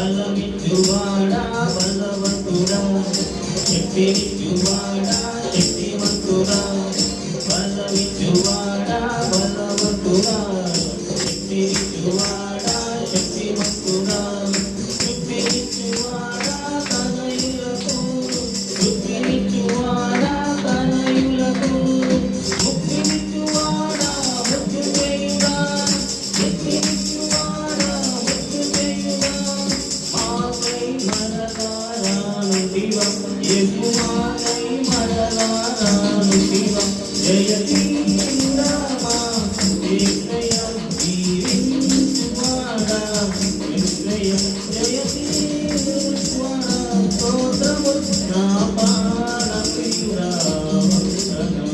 బలమిచ్చువాడా బలవంతుడా, శక్తినిచ్చువాడా శక్తిమంతుడా, బలమిచ్చువాడా బలవంతుడా, శక్తినిచ్చువాడా శక్తిమంతుడా, శక్తినిచ్చువాడా తనయులకు, శక్తినిచ్చువాడా తనయులకు, ముక్తినిచ్చువాడా మృత్యుంజయుడా, శక్తినిచ్చువాడా మృత్యుంజయుడా, మాకై మరలారాను శివ, యెహోవాకై మరలారాను శివ, జయశీలురామా యేసయ్యా జీవించువాడా, యేసయ్యా జయశీలువాడా, స్తోత్రము నా ప్రాణప్రియుడా వందనం.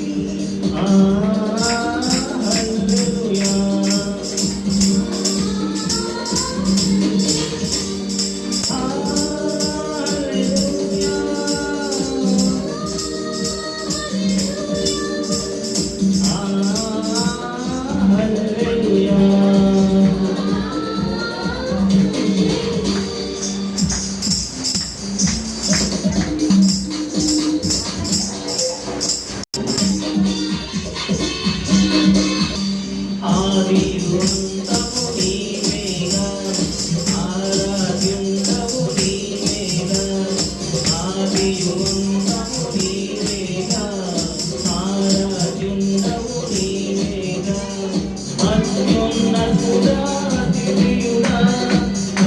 హల్లెలూయా. ఆదియుంతము నీవేగా, ఆరాధ్యుంతము నీవేగా, ఆదియుంతము నీవేగా, ఆరాధ్యుంతము నీవేగా, అత్యున్నతుడా అతిథియుడా,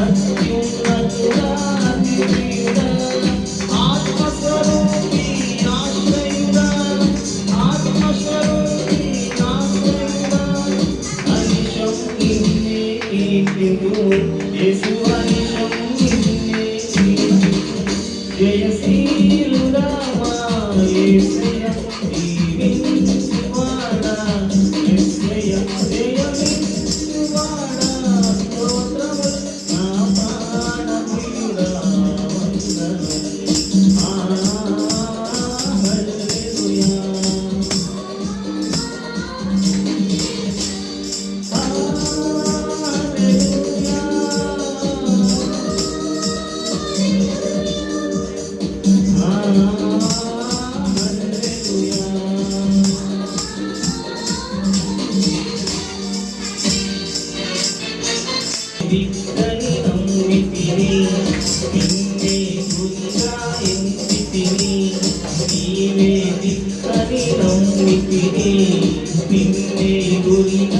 అత్యున్నతుడా అతిథియుడా, ఆత్మస్వరూపి ఆశ్రయుడా, ఆత్మస్వరూపి ఆశ్రయుడా, అనిశం నిన్నే కీర్తింతుము, యేసు అనిశం నిన్నే కీర్తింతుము, జయశీలురామా యేసయ్యా జీవించువాడా, యేసయ్యా జయమిచ్చువాడా, స్తోత్రము నా ప్రాణప్రియుడా వందనం. హల్లెలూయా. దిక్కని నమ్మితిని, నిన్నే గురిగా ఎంచితిని, నీవే దిక్కని నమ్మితిని, నిన్నే గురిగా